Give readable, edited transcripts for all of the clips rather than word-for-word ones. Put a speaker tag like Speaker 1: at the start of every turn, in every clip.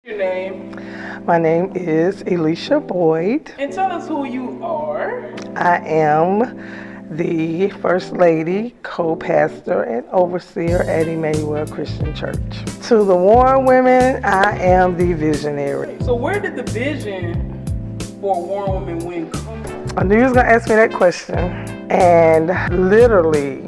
Speaker 1: Your name,
Speaker 2: My name is Elisha Boyd.
Speaker 1: and tell us who you are.
Speaker 2: I am the First Lady, co-pastor, and overseer at Emmanuel Christian Church. To the Warren women, I am the visionary.
Speaker 1: So where did the vision for Warren Women Win come from?
Speaker 2: I knew you was going to ask me that question, and literally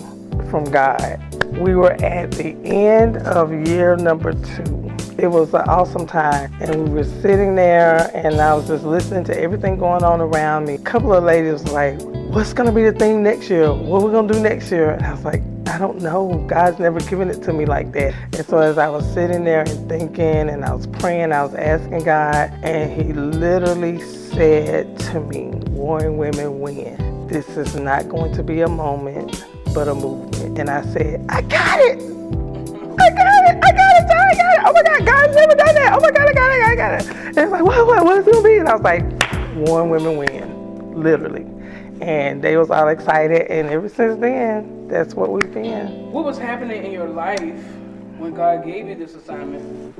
Speaker 2: from God. We were at the end of year number 2. It was an awesome time, and we were sitting there, and I was just listening to everything going on around me. A couple of ladies were like, what's going to be the thing next year? What are we going to do next year? And I was like, I don't know. God's never given it to me like that. And so as I was sitting there and thinking, and I was praying, I was asking God, and He literally said to me, Warren Women Win. This is not going to be a moment, but a movement. And I said, I got it. I got it, I got it. Oh my God, God's never done that. Oh my God, I got it. And it's like, what is it gonna be? And I was like, Warren Women Win, literally. And they was all excited, and ever since then, that's what we've been.
Speaker 1: What was happening in your life when God gave you this assignment?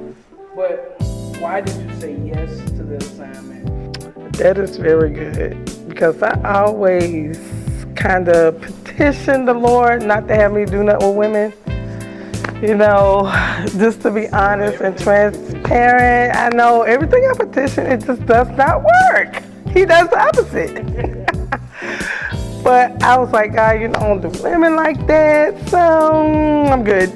Speaker 1: But why did you say yes to the assignment?
Speaker 2: That is very good, because I always kind of petitioned the Lord not to have me do nothing with women. You know, just to be honest and transparent, I know everything I petition, it just does not work. He does the opposite. But I was like, God, you don't do women like that, so I'm good.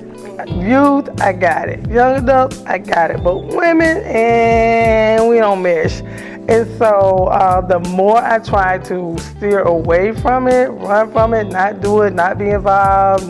Speaker 2: Youth, I got it. Young adults, I got it. But women, and we don't mesh. And so the more I try to steer away from it, run from it, not do it, not be involved,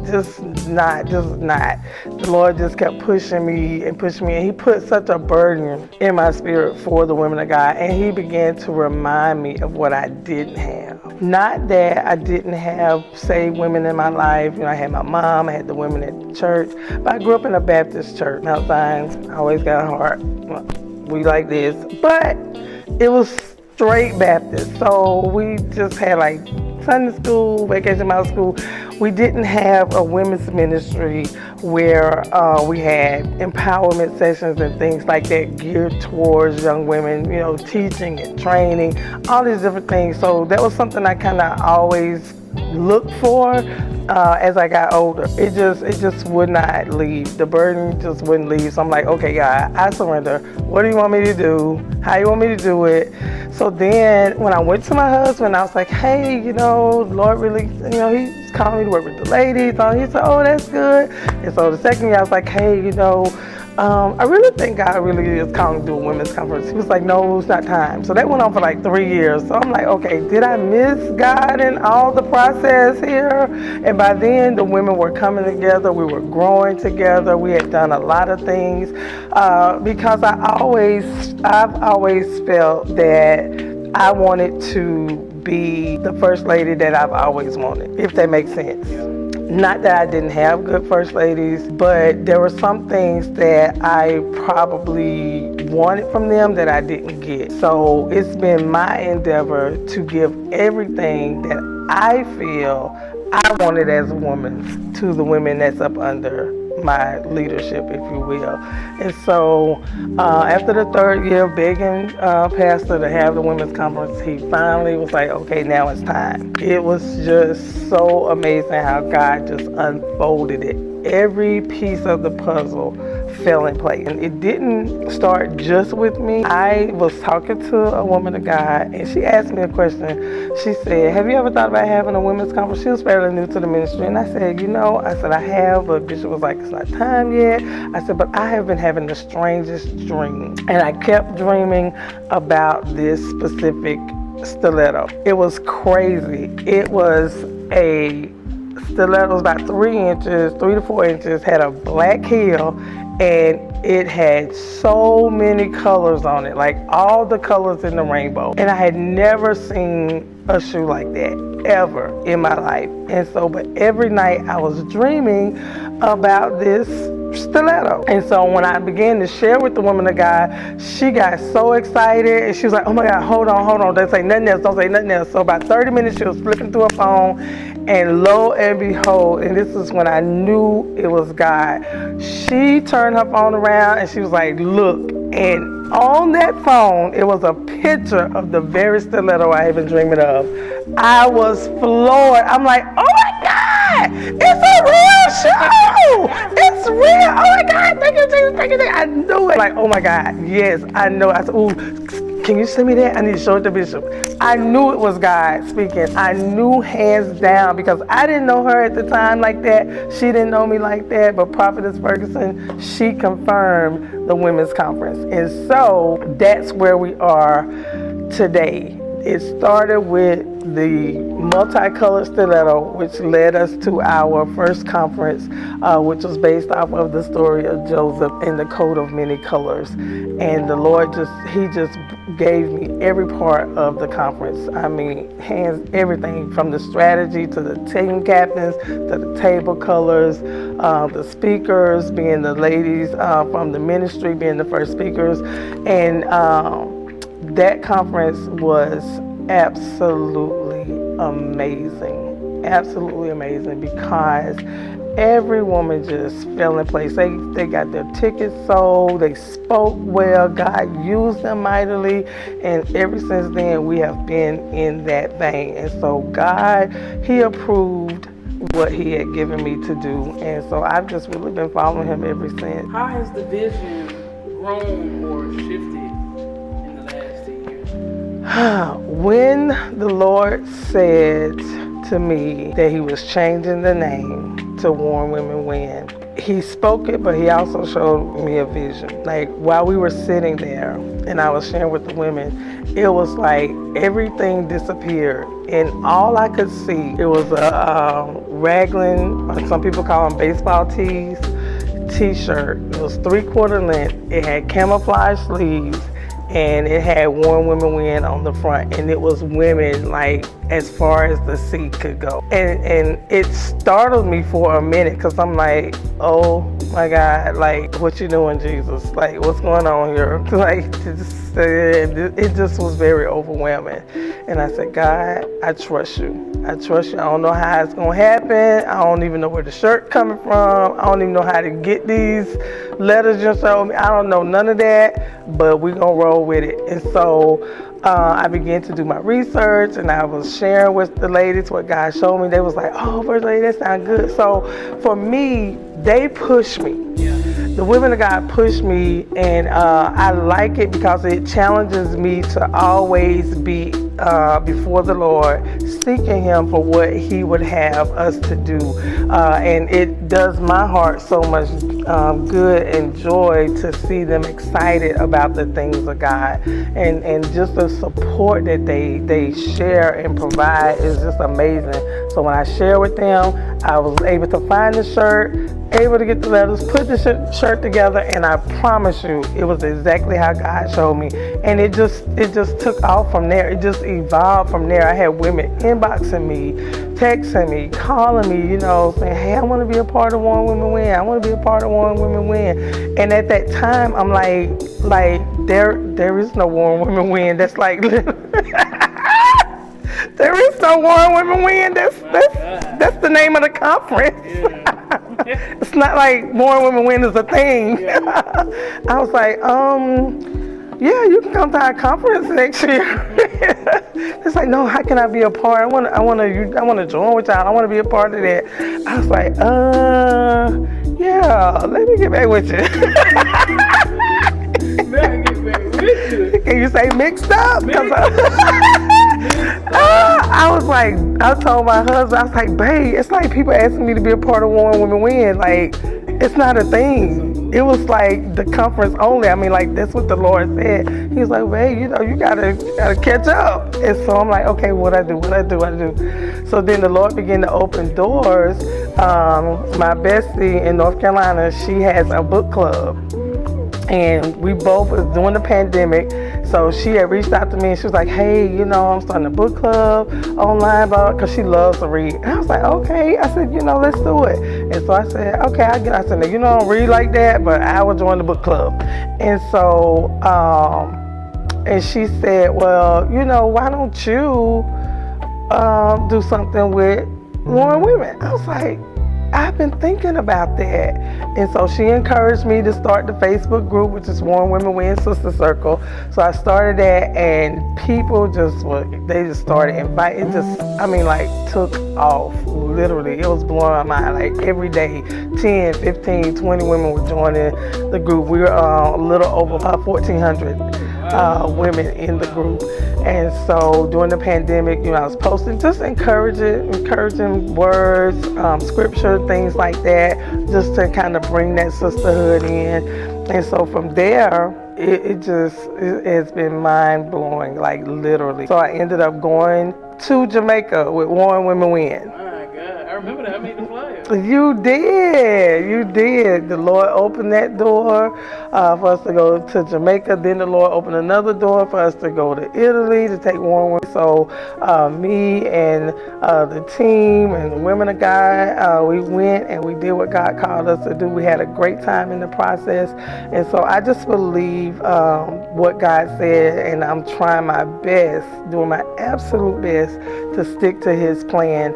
Speaker 2: just not. The Lord just kept pushing me, and He put such a burden in my spirit for the women of God, and He began to remind me of what I didn't have. Not that I didn't have saved women in my life. You know, I had my mom, I had the women at the church, but I grew up in a Baptist church. Mount Zion, I always got a heart. We like this, but it was straight Baptist, so we just had like Sunday school, vacation Bible school. We didn't have a women's ministry where we had empowerment sessions and things like that geared towards young women, you know, teaching and training, all these different things. So that was something I kind of always looked for as I got older. It just would not leave. The burden just wouldn't leave. So I'm like, okay, God, I surrender. What do you want me to do? How you want me to do it? So then when I went to my husband, I was like, hey, you know, Lord really, you know, He's calling me to work with the ladies. And he said, oh, that's good. And so the second year I was like, hey, you know, I really think God really is calling to do a women's conference. He was like, no, it's not time. So that went on for like 3 years. So I'm like, okay, did I miss God in all the process here? And by then the women were coming together. We were growing together. We had done a lot of things because I've always felt that I wanted to be the first lady that I've always wanted, if that makes sense. Not that I didn't have good first ladies, but there were some things that I probably wanted from them that I didn't get. So it's been my endeavor to give everything that I feel I wanted as a woman to the women that's up under my leadership, if you will. And so after the 3rd year of begging Pastor to have the women's conference, he finally was like, okay, now it's time. It was just so amazing how God just unfolded it. Every piece of the puzzle fell in place. And it didn't start just with me. I was talking to a woman of God, and she asked me a question. She said, have you ever thought about having a women's conference? She was fairly new to the ministry. And I said, you know, I have, but Bishop was like, it's not time yet. I said, but I have been having the strangest dream. And I kept dreaming about this specific stiletto. It was crazy. It was a stiletto, was about 3 to 4 inches, had a black heel, and it had so many colors on it, like all the colors in the rainbow. And I had never seen a shoe like that ever in my life. And so, but every night I was dreaming about this stiletto. And so when I began to share with the woman of God, she got so excited, and she was like, oh my God, hold on, don't say nothing else, don't say nothing else. So about 30 minutes she was flipping through her phone, and lo and behold, and this is when I knew it was God, she turned her phone around and she was like, look And on that phone, it was a picture of the very stiletto I had been dreaming of. I was floored. I'm like, oh my God, it's a real show. It's real. Oh my God, thank you, Jesus, thank you, thank you. I knew it. Like, oh my God, yes, I know. I said, ooh, can you send me that? I need to show it to Bishop. I knew it was God speaking. I knew hands down because I didn't know her at the time like that. She didn't know me like that. But Prophetess Ferguson, she confirmed the women's conference. And so that's where we are today. It started with the multicolored stiletto, which led us to our first conference, which was based off of the story of Joseph and the coat of many colors. And the Lord he just gave me every part of the conference. I mean, everything from the strategy to the team captains, to the table colors, the speakers being the ladies from the ministry being the first speakers. And that conference was absolutely amazing because every woman just fell in place. They got their tickets sold, they spoke well, God used them mightily, and ever since then we have been in that vein. And so God, He approved what He had given me to do, and so I've just really been following Him ever since.
Speaker 1: How has the vision grown or shifted in the last 10 years?
Speaker 2: When the Lord said to me that He was changing the name to Warren Women Win, He spoke it, but He also showed me a vision. Like while we were sitting there and I was sharing with the women, it was like everything disappeared and all I could see, it was a raglan, or some people call them baseball tees, t-shirt. It was 3/4 length. It had camouflage sleeves and it had Warren Women Win on the front, and it was women like as far as the sea could go. And it startled me for a minute because I'm like, oh my God, like what you doing, Jesus? Like what's going on here? Like it just was very overwhelming. And I said, God, I trust you. I trust you. I don't know how it's gonna happen. I don't even know where the shirt coming from. I don't even know how to get these letters you showed me. I don't know none of that, but we gonna roll with it. And so I began to do my research, and I was sharing with the ladies what God showed me. They was like, oh, First Lady, that sounds good. So for me, they pushed me. The women of God pushed me, and I like it because it challenges me to always be before the Lord, seeking Him for what He would have us to do. And it does my heart so much good and joy to see them excited about the things of God. And just the support that they share and provide is just amazing. So when I share with them, I was able to find the shirt, able to get the letters, put the shirt together, and I promise you, it was exactly how God showed me. And it just took off from there. It just evolved from there. I had women inboxing me, texting me, calling me, you know, saying, hey, I want to be a part of Warren Women Win. I want to be a part of Warren Women Win. And at that time, I'm like there is no Warren Women Win. That's like there is no Warren Women Win. That's the name of the conference. It's not like Warren Women Win is a thing. I was like, yeah, you can come to our conference next year. It's like, no, how can I be a part? I want to join with y'all. I want to be a part of that. I was like, yeah, let me get back with you. Can you say mixed up? I was like, I told my husband, I was like, babe, it's like people asking me to be a part of Warren Women Win. Like, it's not a thing. It was like the conference only. I mean, like, that's what the Lord said. He was like, babe, you know, you gotta catch up. And so I'm like, okay, what I do? So then the Lord began to open doors. My bestie in North Carolina, she has a book club. And we both was doing the pandemic, so she had reached out to me and she was like, hey, you know, I'm starting a book club online, because she loves to read. And I was like, okay. I said, you know, let's do it. And so I said, okay, I said, you know, I don't read like that, but I will join the book club. And so, and she said, well, you know, why don't you do something with Warren Women? I was like, I've been thinking about that. And so she encouraged me to start the Facebook group, which is Warren Women Win Sister Circle. So I started that, and people they just started inviting. It just, like, took off, literally. It was blowing my mind. Like, every day, 10, 15, 20 women were joining the group. We were a little over 1,400 women in the group. And so during the pandemic, I was posting just encouraging words, scripture, things like that, just to kind of bring that sisterhood in. And so from there, it has been mind blowing, like, literally. So I ended up going to Jamaica with Warren Women Win.
Speaker 1: I remember that. I made the flyer.
Speaker 2: You did. The Lord opened that door for us to go to Jamaica. Then the Lord opened another door for us to go to Italy to take Warren Women. So me and the team and the women of God, we went and we did what God called us to do. We had a great time in the process. And so I just believe what God said, and I'm trying my best, doing my absolute best to stick to His plan,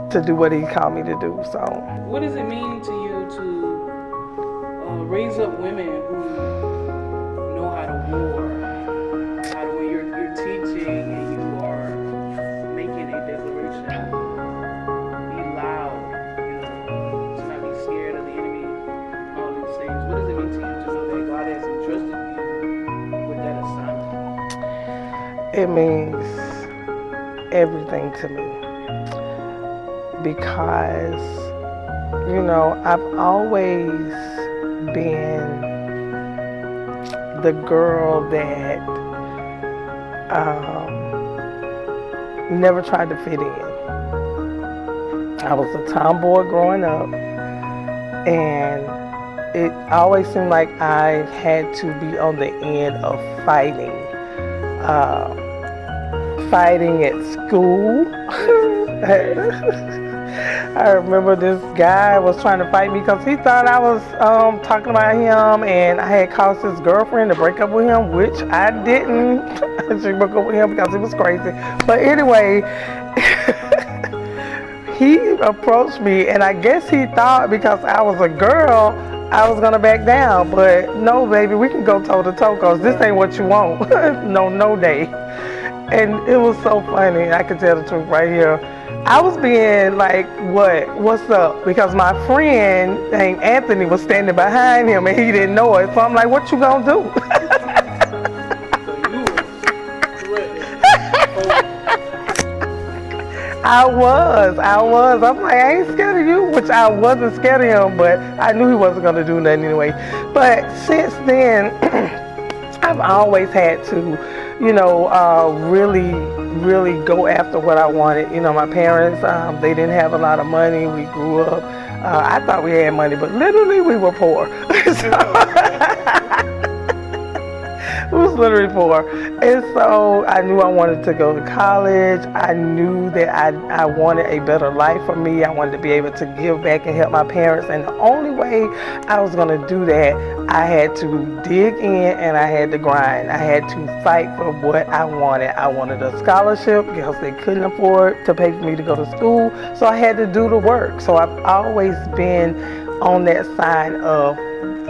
Speaker 2: to do what He called me to do. So,
Speaker 1: what does it mean to you to raise up women who know how to war? When you're teaching and you are making a declaration, be loud, to not be scared of the enemy, all these things. What does it mean to you to know that God has entrusted you with that assignment?
Speaker 2: It means everything to me. Because, I've always been the girl that never tried to fit in. I was a tomboy growing up, and it always seemed like I had to be on the end of fighting. Fighting at school. I remember this guy was trying to fight me because he thought I was talking about him, and I had caused his girlfriend to break up with him, which I didn't. She broke up with him because he was crazy. But anyway, he approached me, and I guess he thought because I was a girl, I was gonna back down. But no, baby, we can go toe to toe because this ain't what you want. No day. And it was so funny. I can tell the truth right here. I was being like, what's up? Because my friend named Anthony was standing behind him and he didn't know it. So I'm like, what you gonna do? I was. I'm like, I ain't scared of you, which I wasn't scared of him, but I knew he wasn't gonna do nothing anyway. But since then, I've always had to, really go after what I wanted. My parents, they didn't have a lot of money. We grew up, I thought we had money, but literally we were poor. We was literally poor. And so I knew I wanted to go to college. I knew that I wanted a better life for me. I wanted to be able to give back and help my parents. And the only way I was going to do that, I had to dig in and I had to grind. I had to fight for what I wanted. I wanted a scholarship because they couldn't afford to pay for me to go to school. So I had to do the work. So I've always been on that side of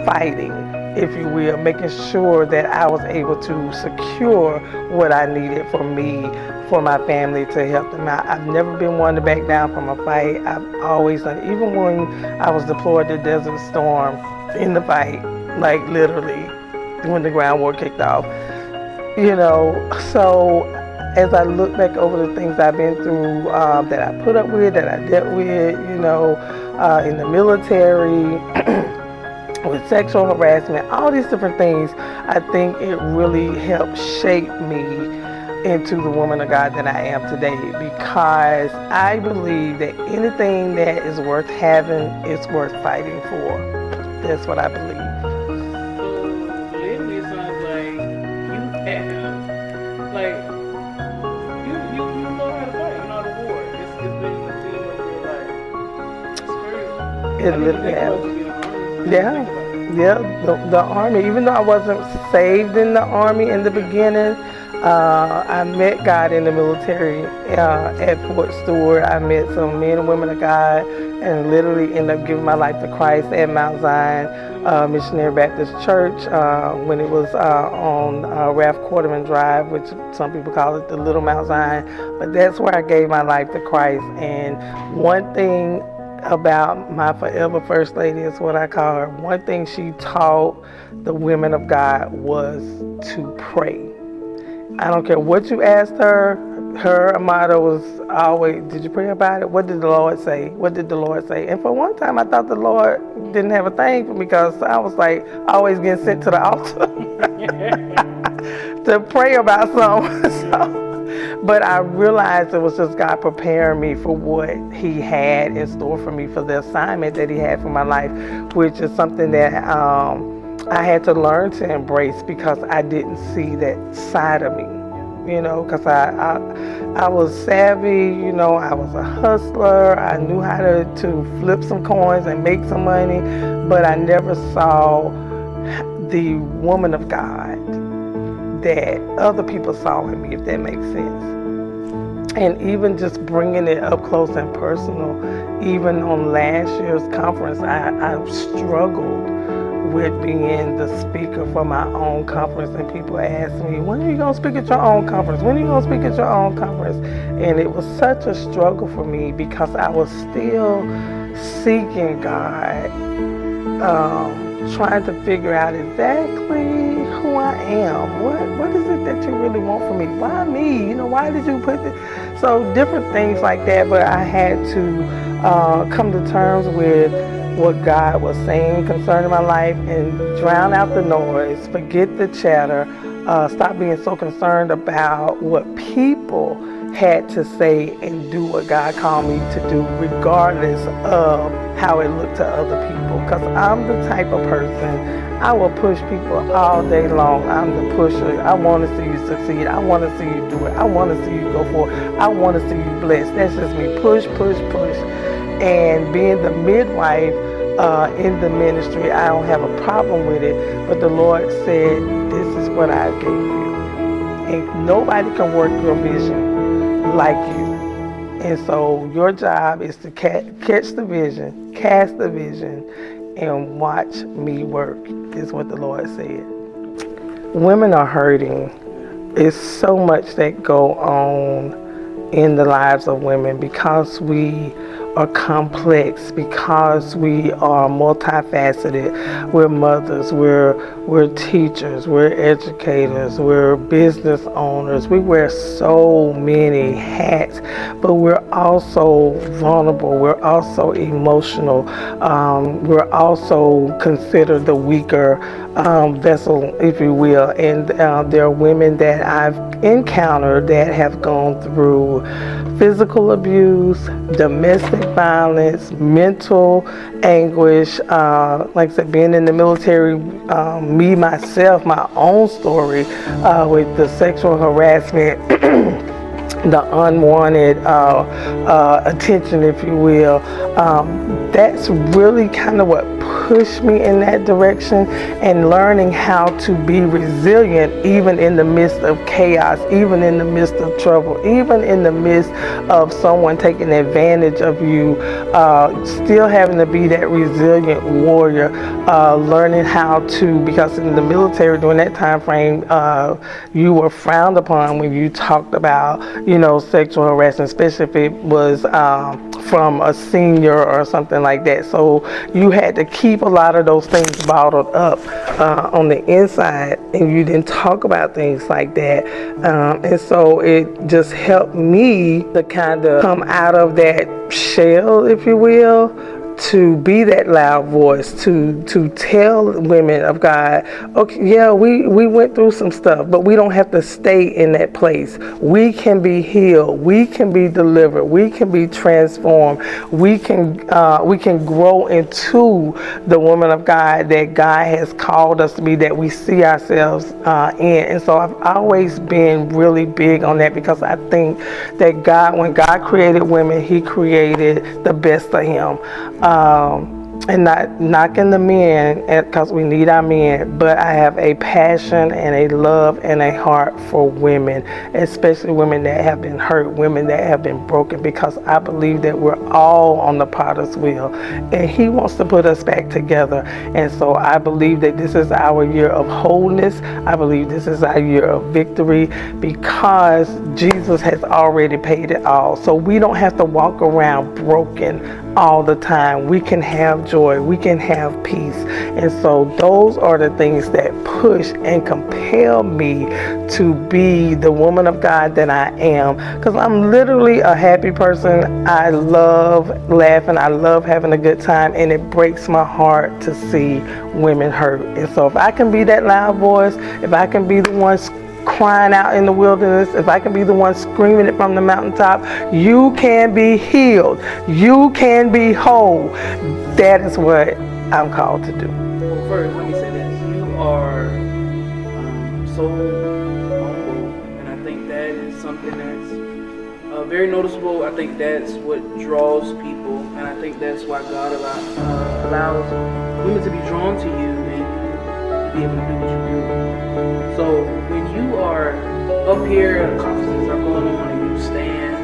Speaker 2: fighting, if you will, making sure that I was able to secure what I needed for me, for my family, to help them out. I've never been one to back down from a fight. I've always done, even when I was deployed to Desert Storm in the fight, like literally when the ground war kicked off. So as I look back over the things I've been through, that I put up with, that I dealt with, in the military, with sexual harassment, all these different things, I think it really helped shape me into the woman of God that I am today, because I believe that anything that is worth having is worth fighting for. That's what I believe.
Speaker 1: So, lately it sounds like you have, you know how to fight, you know how to war. It's been the theme of your life. It's crazy.
Speaker 2: It literally has. Yeah, the Army. Even though I wasn't saved in the Army in the beginning, I met God in the military at Fort Stewart. I met some men and women of God and literally ended up giving my life to Christ at Mount Zion Missionary Baptist Church when it was on Ralph Quarterman Drive, which some people call it the Little Mount Zion. But that's where I gave my life to Christ. And one thing about my forever first lady is what I call her. One thing she taught the women of God was to pray. I don't care what you asked her. Her motto was always, did you pray about it? What did the Lord say? What did the Lord say? And for one time, I thought the Lord didn't have a thing for me because I was like always getting sent to the altar to pray about something. But I realized it was just God preparing me for what He had in store for me, for the assignment that He had for my life, which is something that I had to learn to embrace because I didn't see that side of me, you know, because I was savvy, you know, I was a hustler, I knew how to flip some coins and make some money, but I never saw the woman of God that other people saw in me, if that makes sense. And even just bringing it up close and personal, even on last year's conference, I struggled with being the speaker for my own conference, and people ask me, when are you going to speak at your own conference? When are you going to speak at your own conference? And it was such a struggle for me because I was still seeking God, trying to figure out exactly who I am. What is it that you really want from me? Why me? You know, why did you put this? So different things like that, but I had to come to terms with what God was saying concerning my life and drown out the noise, forget the chatter, stop being so concerned about what people had to say and do what God called me to do, regardless of how it looked to other people. Because I'm the type of person, I will push people all day long. I'm the pusher. I want to see you succeed. I want to see you do it. I want to see you go for it. I want to see you blessed. That's just me. Push, push, push. And being the midwife in the ministry, I don't have a problem with it. But the Lord said, this is what I gave you. And nobody can work your vision like you. And so your job is to catch the vision, cast the vision, and watch me work, is what the Lord said. Women are hurting. It's so much that go on in the lives of women because we are complex, because we are multifaceted. We're mothers, we're teachers, we're educators, we're business owners. We wear so many hats, but we're also vulnerable. We're also emotional. We're also considered the weaker vessel, if you will. And there are women that I've encountered that have gone through physical abuse, domestic violence, mental anguish. Like I said, being in the military, me, myself, my own story with the sexual harassment, the unwanted attention, if you will. That's really kind of what pushed me in that direction, and learning how to be resilient even in the midst of chaos, even in the midst of trouble, even in the midst of someone taking advantage of you, still having to be that resilient warrior, learning how to, because in the military during that time frame, you were frowned upon when you talked about, you know, sexual harassment, especially if it was from a senior or something like that. So you had to keep a lot of those things bottled up on the inside, and you didn't talk about things like that. And so it just helped me to kind of come out of that shell, if you will, to be that loud voice, to tell women of God, okay, yeah, we went through some stuff, but we don't have to stay in that place. We can be healed. We can be delivered. We can be transformed. We can grow into the woman of God that God has called us to be, that we see ourselves in. And so I've always been really big on that, because I think that God, when God created women, He created the best of Him. and not knocking the men because we need our men, but I have a passion and a love and a heart for women, especially women that have been hurt, women that have been broken, because I believe that we're all on the potter's wheel and he wants to put us back together. And so I believe that this is our year of wholeness. I believe this is our year of victory because Jesus has already paid it all. So we don't have to walk around broken all the time. We can have joy, we can have peace. And so those are the things that push and compel me to be the woman of God that I am, because I'm literally a happy person. I love laughing, I love having a good time, and it breaks my heart to see women hurt. And so if I can be that loud voice, if I can be the one crying out in the wilderness, if I can be the one screaming it from the mountaintop, you can be healed, you can be whole. That is what I'm called to do.
Speaker 1: Well, first, let me say this. You are so humble, and I think that is something that's very noticeable. I think that's what draws people, and I think that's why God allows women to be drawn to you and be able to do what you do. So when you are up here and conferences are going on and you stand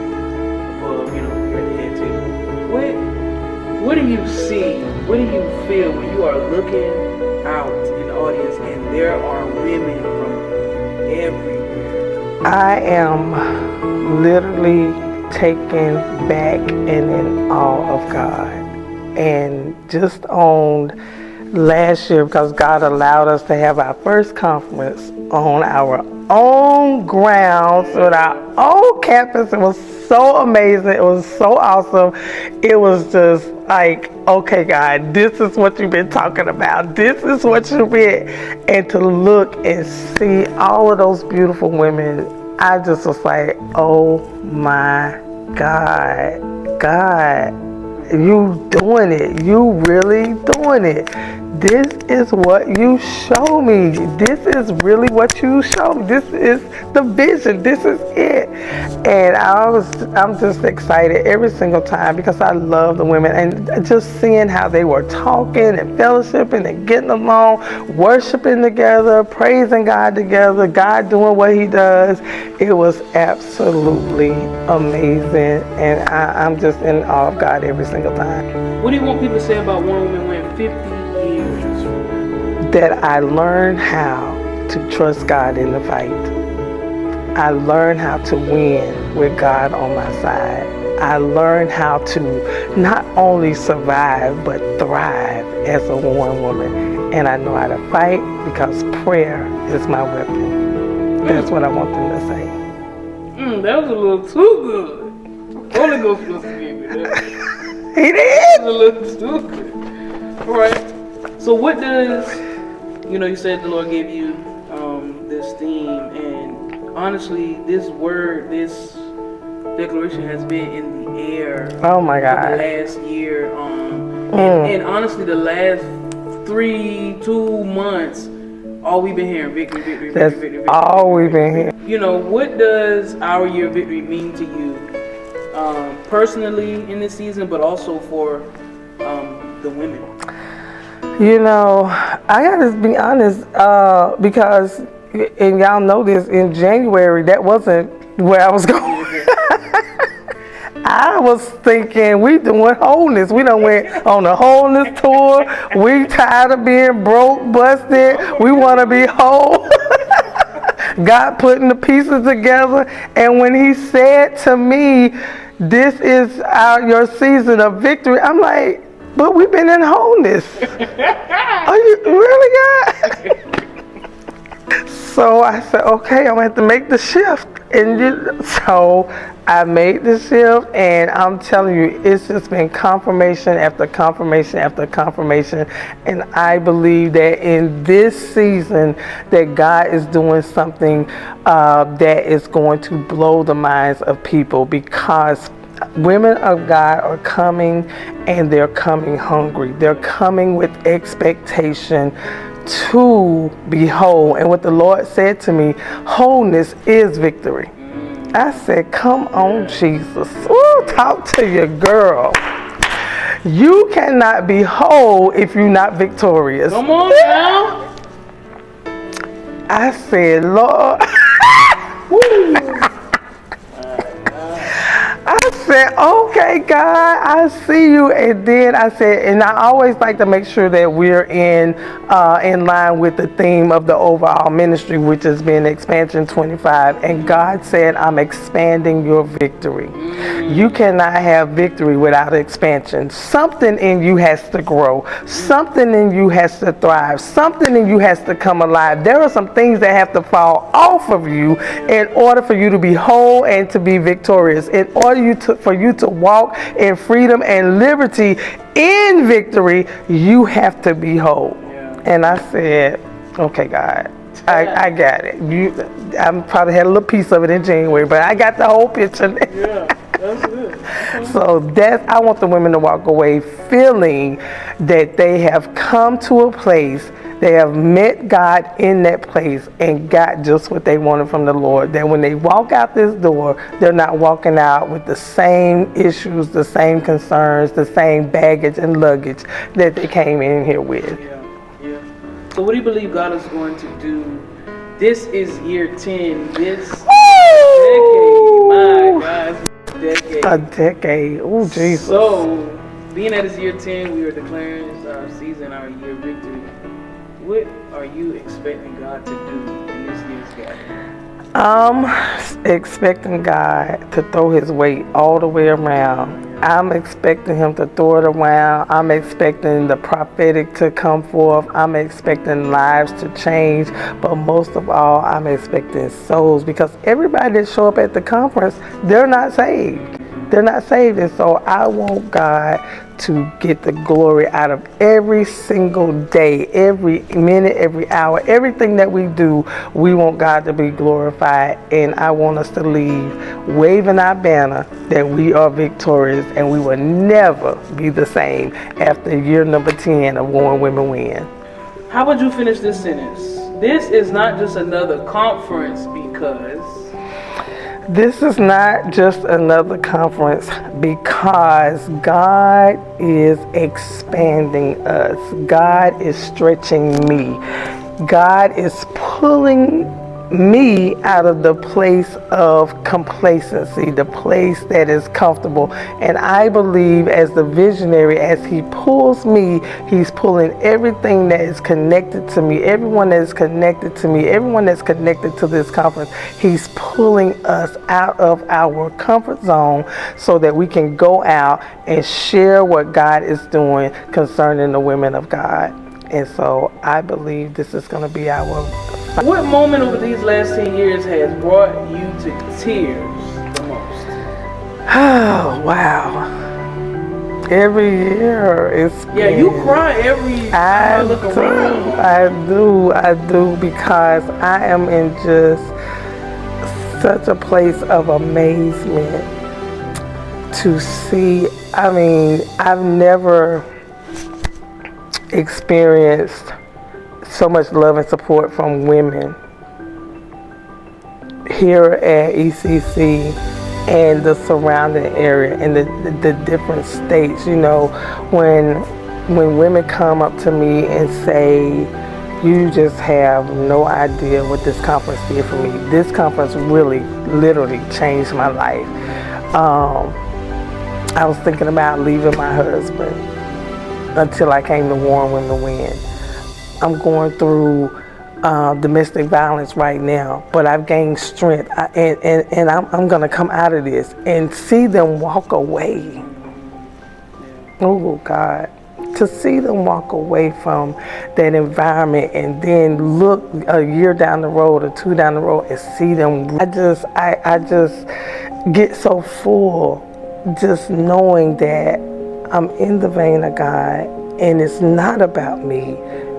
Speaker 1: above, you're at the head table, what do you see? What do you feel when you are looking out in the audience and there are women from everywhere?
Speaker 2: I am literally taken back and in awe of God. And just on last year, because God allowed us to have our first conference on our own grounds with our own campus. It was so amazing. It was so awesome. It was just like, okay, God, this is what you've been talking about. This is what you've been. And to look and see all of those beautiful women, I just was like, oh my God, God, you doing it. You really doing it. This is what you show me. This is really what you show me. This is the vision. This is it. And I'm just excited every single time because I love the women, and just seeing how they were talking and fellowshipping and getting along, worshiping together, praising God together, God doing what he does. It was absolutely amazing, and I'm just in awe of God every single time.
Speaker 1: What do you want people to say about one woman winning 50 years?
Speaker 2: That I learned how to trust God in the fight. I learned how to win with God on my side. I learned how to not only survive but thrive as a one woman. And I know how to fight because prayer is my weapon. That's what I want them to say.
Speaker 1: That was a little too good. Holy Ghost must have gave me that.
Speaker 2: It
Speaker 1: is a little too good. All right. So what does, you said the Lord gave you this theme, and honestly, this word, this declaration has been in the air.
Speaker 2: Oh my God.
Speaker 1: For the last year, and honestly, the last 2 months, all we've been hearing, victory, victory,
Speaker 2: That's
Speaker 1: victory, victory,
Speaker 2: all we've been hearing.
Speaker 1: What does our year of victory mean to you, personally in this season, but also for the women?
Speaker 2: I gotta be honest, because, and y'all know this, in January, that wasn't where I was going. I was thinking we doing wholeness. We done went on a wholeness tour. We tired of being broke, busted. We want to be whole. God putting the pieces together. And when he said to me, this is your season of victory, I'm like, but we've been in wholeness. Are you really, God? So I said, okay, I'm going to have to make the shift. And so I made the shift, and I'm telling you, it's just been confirmation after confirmation after confirmation. And I believe that in this season that God is doing something that is going to blow the minds of people, because women of God are coming, and they're coming hungry. They're coming with expectation to be whole. And what the Lord said to me, wholeness is victory. I said, come on, Jesus. Ooh, talk to your girl. You cannot be whole if you're not victorious.
Speaker 1: Come on now.
Speaker 2: I said, Lord. I said, okay, God, I see you. And then I said, and I always like to make sure that we're in line with the theme of the overall ministry, which has been Expansion 25. And God said, I'm expanding your victory. You cannot have victory without expansion. Something in you has to grow. Something in you has to thrive. Something in you has to come alive. There are some things that have to fall off of you in order for you to be whole and to be victorious. In order for you to walk in freedom and liberty in victory, you have to be whole.
Speaker 1: Yeah.
Speaker 2: And I said, okay, God, I got it. I probably had a little piece of it in January, but I got the whole picture.
Speaker 1: Yeah, that's it.
Speaker 2: So I want the women to walk away feeling that they have come to a place, they have met God in that place and got just what they wanted from the Lord. That when they walk out this door, they're not walking out with the same issues, the same concerns, the same baggage and luggage that they came in here with.
Speaker 1: Yeah. So what do you believe God is going to do? This is year 10. This decade. My God, decade.
Speaker 2: A decade. Oh, Jesus.
Speaker 1: So, being at this year 10, we are declaring our season, our year of victory. What are you expecting God to do in this year's gathering?
Speaker 2: I'm expecting God to throw his weight all the way around. I'm expecting him to throw it around. I'm expecting the prophetic to come forth. I'm expecting lives to change. But most of all, I'm expecting souls, because everybody that show up at the conference, they're not saved. They're not saved. And so I want God to get the glory out of every single day, every minute, every hour, everything that we do. We want God to be glorified, and I want us to leave waving our banner that we are victorious and we will never be the same after year number 10 of Warring Women Win.
Speaker 1: How would you finish this sentence? This is not just another conference because...
Speaker 2: This is not just another conference because God is expanding us. God is stretching me. God is pulling me out of the place of complacency, the place that is comfortable. And I believe, as the visionary, as he pulls me, he's pulling everything that is connected to me, everyone that is connected to me, everyone that's connected to this conference. He's pulling us out of our comfort zone so that we can go out and share what God is doing concerning the women of God. And so I believe this is going to be our...
Speaker 1: What moment over these last 10 years has brought you to tears the most?
Speaker 2: Oh, wow. Every year it's...
Speaker 1: Yeah, you cry every time I look around.
Speaker 2: I do, because I am in just such a place of amazement to see. I mean, I've never experienced so much love and support from women here at ECC and the surrounding area and the different states. You know, when women come up to me and say, you just have no idea what this conference did for me. This conference really, literally changed my life. I was thinking about leaving my husband until I came to Warring Women Win. I'm going through domestic violence right now, but I've gained strength, and I'm going to come out of this and see them walk away. Oh, God. To see them walk away from that environment and then look a year down the road or 2 down the road and see them. I just get so full just knowing that I'm in the vein of God, and it's not about me.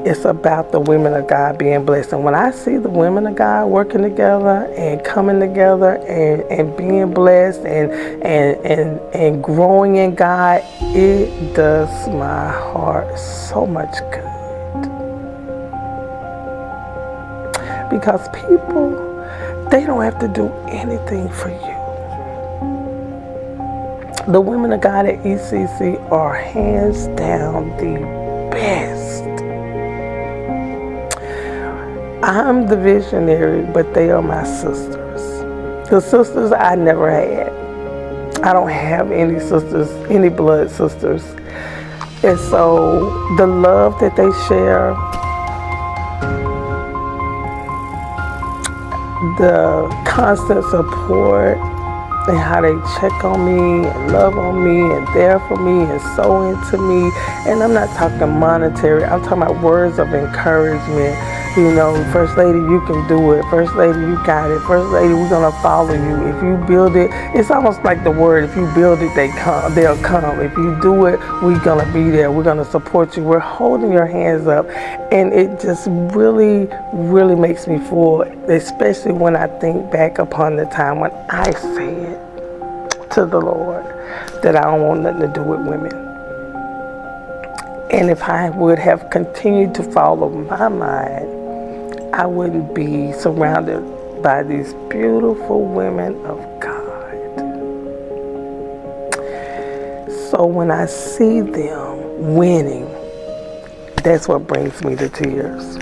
Speaker 2: It's about the women of God being blessed. And when I see the women of God working together and coming together and being blessed and growing in God, it does my heart so much good. Because people, they don't have to do anything for you. The women of God at ECC are hands down the best. I'm the visionary, but they are my sisters. The sisters I never had. I don't have any sisters, any blood sisters. And so the love that they share, the constant support, and how they check on me and love on me and there for me and so into me. And I'm not talking monetary, I'm talking about words of encouragement. You know, First Lady, you can do it. First Lady, you got it. First Lady, we're gonna follow you. If you build it, it's almost like the word, if you build it, they'll come. If you do it, we're gonna be there. We're gonna support you. We're holding your hands up. And it just really, really makes me full, especially when I think back upon the time when I said to the Lord that I don't want nothing to do with women. And if I would have continued to follow my mind, I wouldn't be surrounded by these beautiful women of God. So when I see them winning, that's what brings me to tears.